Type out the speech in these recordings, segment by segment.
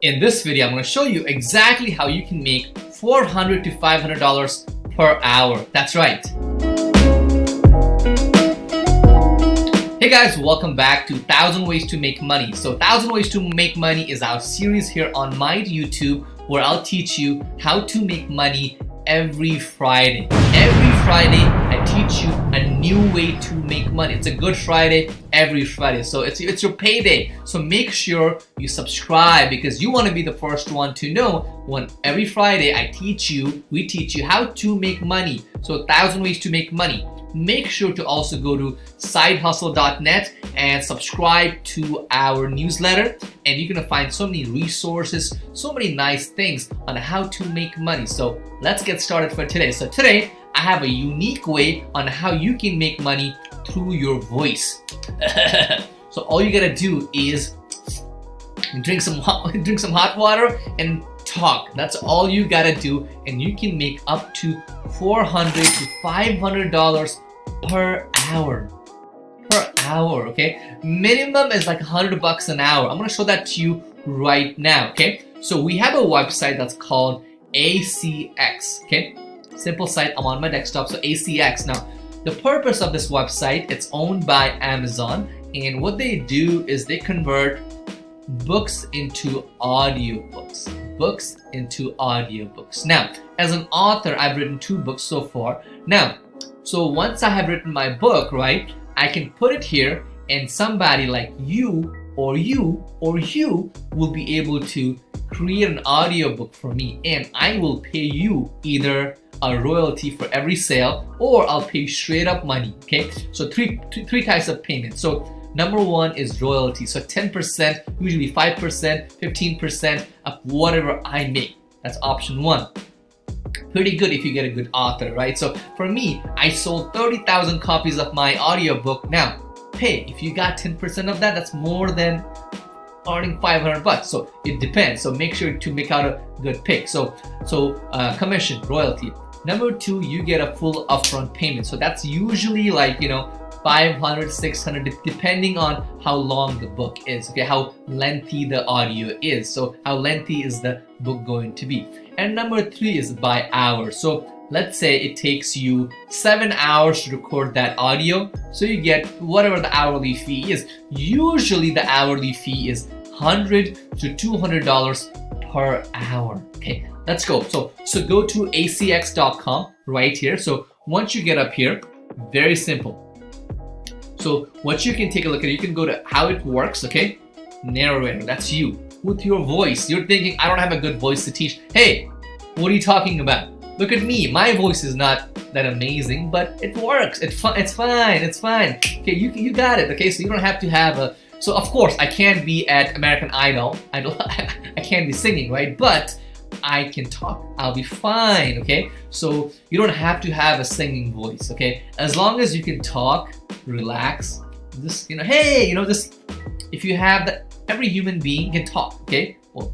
In this video, I'm going to show you exactly how you can make $400 to $500 per hour. That's right. Hey guys, welcome back to 1,000 Ways to Make Money. So 1,000 Ways to Make Money is our series here on my YouTube where I'll teach you how to make money every Friday. Every Friday, I teach you a new way to make money. It's a Good Friday every Friday. So it's your payday. So make sure you subscribe because you want to be the first one to know when every Friday we teach you how to make money. So 1,000 Ways to Make Money. Make sure to also go to sidehustle.net and subscribe to our newsletter, and you're gonna find so many resources, so many nice things on how to make money. So let's get started for today. So today I have a unique way on how you can make money through your voice. So all you gotta do is drink some hot water and talk. That's all you gotta do, and you can make up to $400 to $500 per hour. Okay? Minimum is like $100 an hour. I'm gonna show that to you right now. Okay? So we have a website that's called ACX. Okay? Simple site. I'm on my desktop. So ACX. Now, the purpose of this website, it's owned by Amazon, and what they do is they convert books into audiobooks. Books into audiobooks. Now, as an author, I've written 2 books so far. Now, so once I have written my book, right, I can put it here, and somebody like you or you will be able to create an audiobook for me, and I will pay you either a royalty for every sale, or I'll pay you straight up money. Okay, so three types of payment. So number 1 is royalty. So 10%, usually 5%, 15% of whatever I make. That's option 1. Pretty good if you get a good author, right? So for me, I sold 30,000 copies of my audiobook. Now, hey, if you got 10% of that, that's more than earning $500. So it depends. So make sure to make out a good pick. So commission, royalty. Number 2, you get a full upfront payment. So that's usually like, $500, $600, depending on how long the book is, okay, how lengthy the audio is. So how lengthy is the book going to be? And number 3 is by hour. So let's say it takes you 7 hours to record that audio, so you get whatever the hourly fee is. Usually the hourly fee is $100 to $200 per hour. Okay, let's go. So go to ACX.com right here. So once you get up here, very simple. So what you can take a look at, you can go to how it works, okay? Narrator, that's you with your voice. You're thinking, I don't have a good voice to teach. Hey, what are you talking about? Look at me. My voice is not that amazing, but it works. It's fine. Okay, you got it. Okay, so you don't have to have a. So of course, I can't be at American Idol. I can't be singing, right? But I can talk. I'll be fine. Okay, so you don't have to have a singing voice. Okay, as long as you can talk, relax. Just hey, just if you have that. Every human being can talk, okay? Well,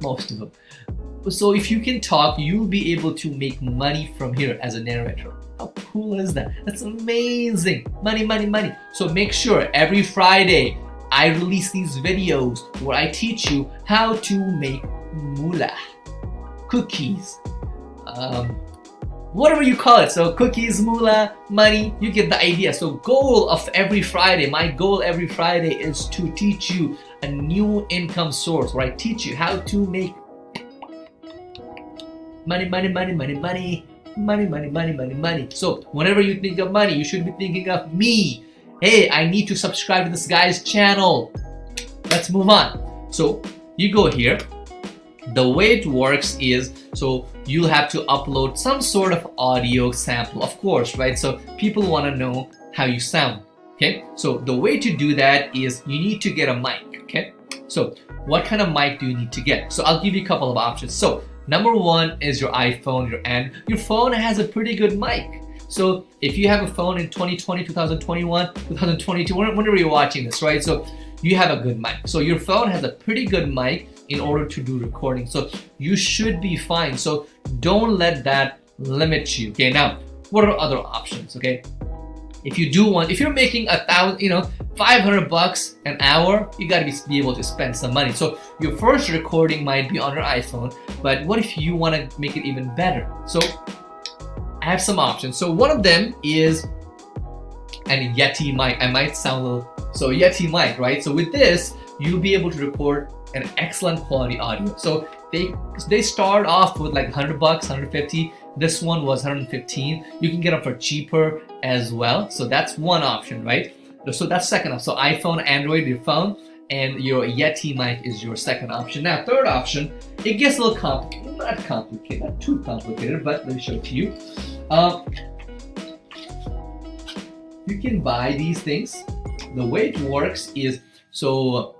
most of them. So if you can talk, you'll be able to make money from here as a narrator. How cool is that? That's amazing. Money. So make sure every Friday I release these videos where I teach you how to make moolah, cookies, whatever you call it. So cookies, moolah, money, you get the idea. So goal of every Friday, my goal every Friday is to teach you a new income source where I teach you how to make money. So whenever you think of money, you should be thinking of me. Hey, I need to subscribe to this guy's channel. Let's move on. So you go here. The way it works is, so you'll have to upload some sort of audio sample, of course, right? So people want to know how you sound. Okay, so the way to do that is you need to get a mic. Okay, so what kind of mic do you need to get? So I'll give you a couple of options. So number 1 is your iPhone, your phone has a pretty good mic. So if you have a phone in 2020, 2021, 2022, whenever you're watching this, right? So you have a good mic. So your phone has a pretty good mic in order to do recording. So you should be fine. So don't let that limit you. Okay, now what are other options? Okay, if you're making $500 an hour, you gotta be able to spend some money. So your first recording might be on your iPhone, but what if you want to make it even better? So I have some options. So one of them is an Yeti mic. I might sound a little, so Yeti mic, right? So with this, you'll be able to record an excellent quality audio. So they start off with like $100, 150. This one was 115. You can get them for cheaper as well. So that's one option, right? So that's second option. So iPhone, Android, your phone, and your Yeti mic is your second option. Now, third option, it gets a little complicated. Not too complicated, but let me show it to you. You can buy these things. The way it works is, so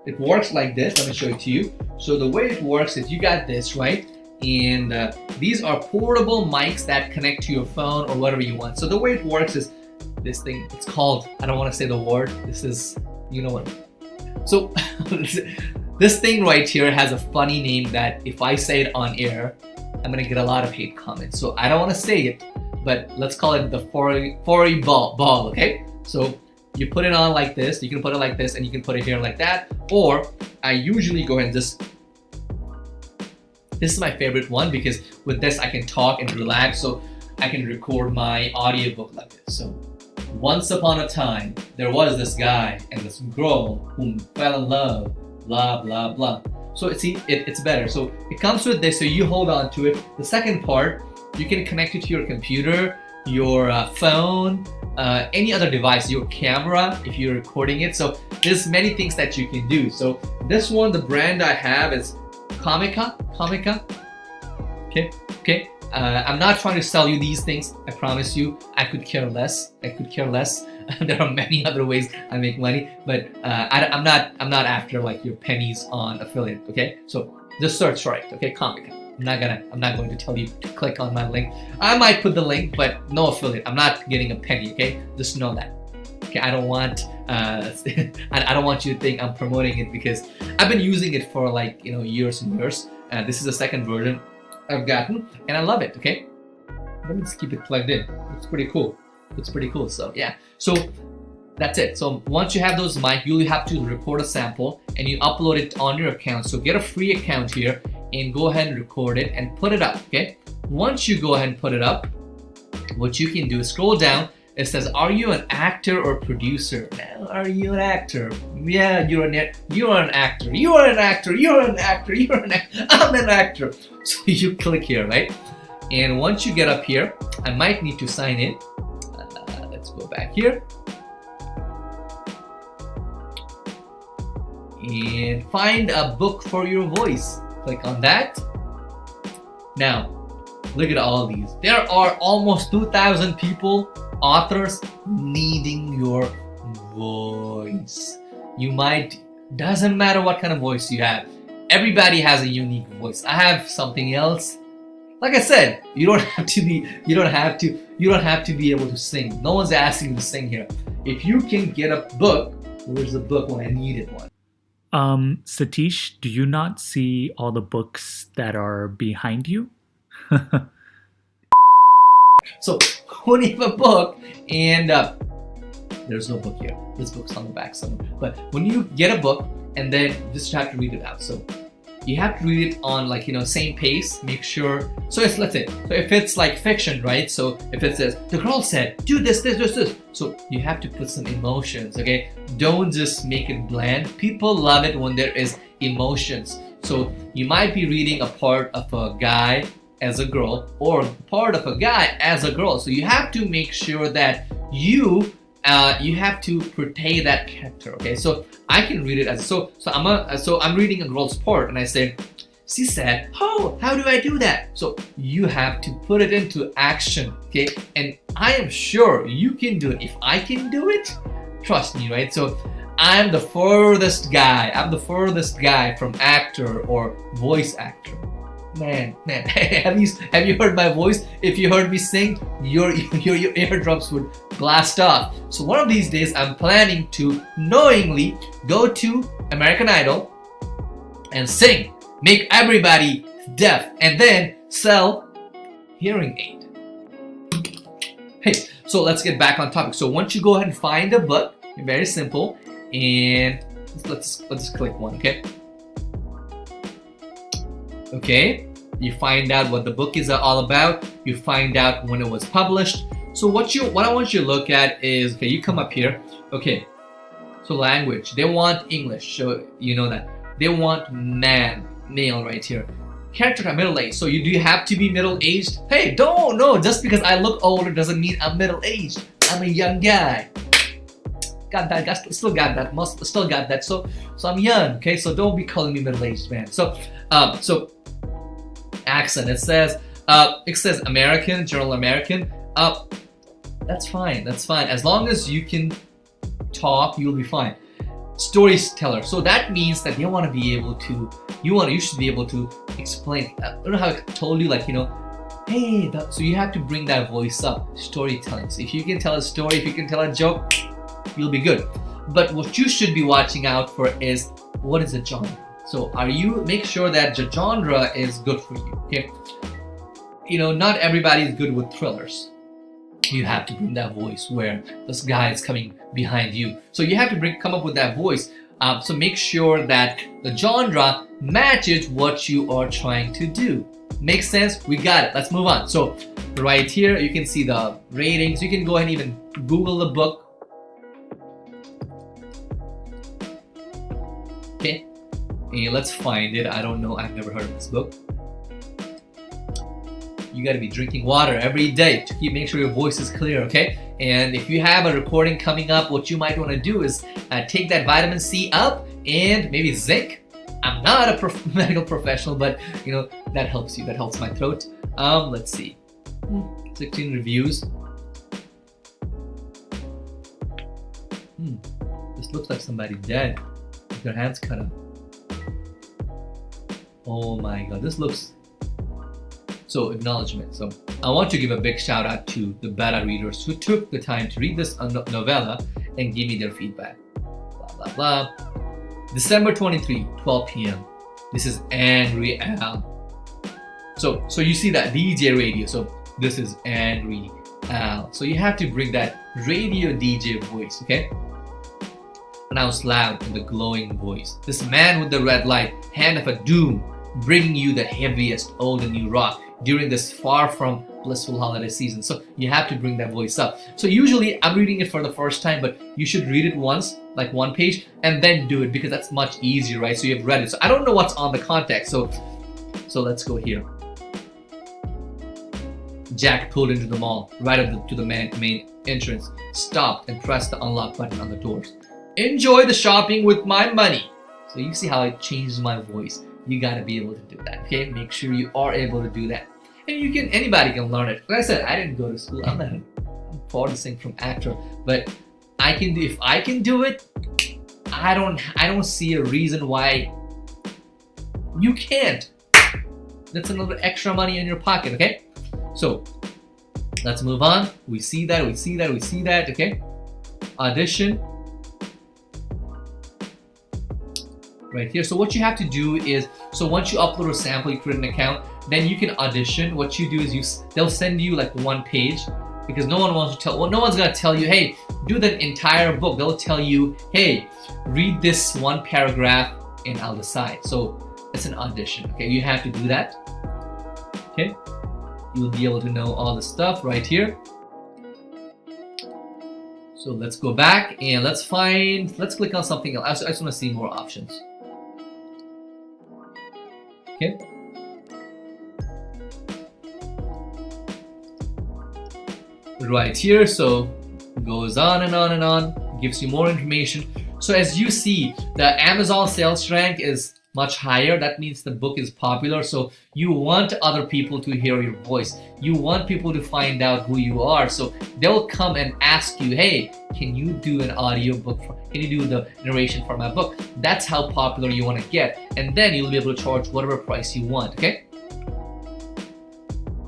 it works like this. Let me show it to you. So the way it works is you got this, right? And these are portable mics that connect to your phone or whatever you want. So the way it works is this thing, it's called, I don't want to say the word. This is, you know what? So this thing right here has a funny name that if I say it on air, I'm going to get a lot of hate comments. So I don't want to say it, but let's call it the furry ball, okay? So you put it on like this, you can put it like this, and you can put it here like that. Or I usually go and this is my favorite one because with this I can talk and relax, so I can record my audiobook like this. So once upon a time, there was this guy and this girl who fell in love, blah, blah, blah. So see, it's better. So it comes with this, so you hold on to it. The second part, you can connect it to your computer, your phone, any other device, your camera, if you're recording it. So there's many things that you can do. So this one, the brand I have is Comica. Okay. I'm not trying to sell you these things. I promise you, I could care less. There are many other ways I make money, but I'm not after like your pennies on affiliate. Okay, so just search for it. Okay, Comica. I'm not going to tell you to click on my link. I might put the link, but no affiliate. I'm not getting a penny. Okay, just know that. Okay, I don't want I don't want you to think I'm promoting it because I've been using it for like years and years. This is the second version I've gotten, and I love it. Okay, let me just keep it plugged in. It's pretty cool. So yeah, so that's it. So once you have those mic, you'll have to record a sample and you upload it on your account. So get a free account here and go ahead and record it and put it up. Okay, once you go ahead and put it up, what you can do is scroll down. It says, are you an actor or producer? Now, are you an actor? Yeah, you're an actor. I'm an actor. So you click here, right? And once you get up here, I might need to sign in. Let's go back here. And find a book for your voice. Click on that. Now, look at all these. There are almost 2,000 people, authors, needing your voice. Doesn't matter what kind of voice you have. Everybody has a unique voice. I have something else. Like I said, you don't have to be able to sing. No one's asking you to sing here. If you can get a book, where's the book when I needed one? Satish, do you not see all the books that are behind you? So when you have a book and there's no book here. This book's on the back somewhere. But when you get a book and then just have to read it out. So you have to read it on same pace. Make sure. So let's say, so if it's like fiction, right? So if it says the girl said do this. So you have to put some emotions. Okay, don't just make it bland. People love it when there is emotions. So you might be reading a part of a guy as a girl or part of a guy as a girl. So you have to make sure that you have to portray that character. Okay, so I can read it as so I'm reading a girl's part and I say, she said, oh, how do I do that? So you have to put it into action. Okay, and I am sure you can do it. If I can do it, trust me, right? So I'm the furthest guy from actor or voice actor. Man, have you heard my voice? If you heard me sing, your eardrums would blast off. So one of these days, I'm planning to knowingly go to American Idol and sing, make everybody deaf, and then sell hearing aid. Hey, So let's get back on topic. So once you go ahead and find a book, very simple, and let's click one, okay? Okay, you find out what the book is all about. You find out when it was published. So what I want you to look at is, okay, you come up here, okay. So language, they want English, so you know that. They want male right here. Character middle-aged, so do you have to be middle-aged? Hey, no, just because I look older doesn't mean I'm middle-aged. I'm a young guy. Got that, still got that, so I'm young, okay? So don't be calling me middle-aged, man. So accent, it says American, general American. That's fine, as long as you can talk, you'll be fine. Storyteller, so that means that they want to be able to, you should be able to explain. I don't know how I told you, like, you know, hey, so you have to bring that voice up. Storytelling, so if you can tell a story, if you can tell a joke, you'll be good. But what you should be watching out for is, what is the genre? So make sure that the genre is good for you, okay? You know, not everybody is good with thrillers. You have to bring that voice where this guy is coming behind you. So you have to come up with that voice. So make sure that the genre matches what you are trying to do. Makes sense? We got it. Let's move on. So right here, you can see the ratings. You can go ahead and even Google the book. Okay. And let's find it. I don't know. I've never heard of this book. You got to be drinking water every day to make sure your voice is clear, okay? And if you have a recording coming up, what you might want to do is take that vitamin C up and maybe zinc. I'm not a medical professional, but you know, that helps you. That helps my throat. Let's see. 16 reviews. This looks like somebody dead. Their hands cut off. Oh my god, this looks... So, acknowledgement. So, I want to give a big shout out to the beta readers who took the time to read this novella and give me their feedback. Blah, blah, blah. December 23, 12 p.m. This is Angry Al. So you see that DJ radio. So, this is Angry Al. So, you have to bring that radio DJ voice, okay? Pronounced loud in the glowing voice. This man with the red light, hand of a doom, bringing you the heaviest old and new rock during this far from blissful holiday season. So you have to bring that voice up. So usually I'm reading it for the first time, but you should read it once, like one page, and then do it because that's much easier, right? So you've read it. So I don't know what's on the context. So let's go here. Jack pulled into the mall, right up to the main entrance, stopped and pressed the unlock button on the doors. Enjoy the shopping with my money. So you see how it changes my voice. You gotta be able to do that, okay? Make sure you are able to do that. And anybody can learn it. Like I said, I didn't go to school. I'm practicing from actor, but if I can do it, I don't see a reason why you can't. That's another extra money in your pocket, okay? So let's move on. We see that, okay? Audition. Right here. So what you have to do is, so once you upload a sample, you create an account, then you can audition. What you do is they'll send you like one page, because no one's gonna tell you, hey, do the entire book. They'll tell you, hey, read this one paragraph and I'll decide. So it's an audition, okay? You have to do that, okay? You'll be able to know all the stuff right here. So let's go back and let's click on something else. I just want to see more options. Okay. Right here, so goes on and on and on, gives you more information. So as you see, the Amazon sales rank is much higher. That means the book is popular. So you want other people to hear your voice. You want people to find out who you are. So they'll come and ask you, hey, can you do an audiobook? Can you do the narration for my book? That's how popular you want to get. And then you'll be able to charge whatever price you want, okay?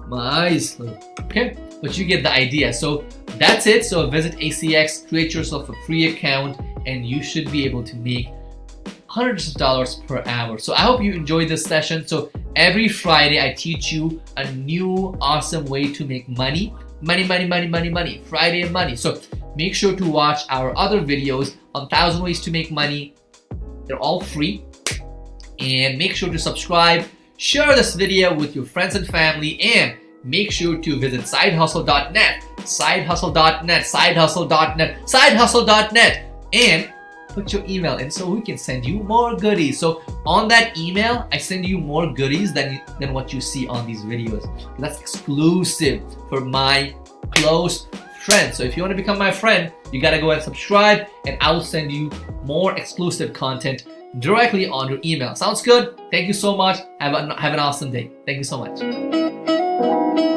My eyes, okay? But you get the idea. So that's it. So visit ACX, create yourself a free account, and you should be able to make hundreds of dollars per hour. So I hope you enjoyed this session. So every Friday I teach you a new awesome way to make money. money, money, money, money, money, Friday money. So make sure to watch our other videos on 1,000 ways to make money. They're all free. And make sure to subscribe, share this video with your friends and family, and make sure to visit sidehustle.net, sidehustle.net, sidehustle.net, sidehustle.net, and put your email in so we can send you more goodies. So on that email, I send you more goodies than what you see on these videos. That's exclusive for my close friends. So if you want to become my friend, you gotta go and subscribe, and I'll send you more exclusive content directly on your email. Sounds good? Thank you so much. Have an awesome day. Thank you so much.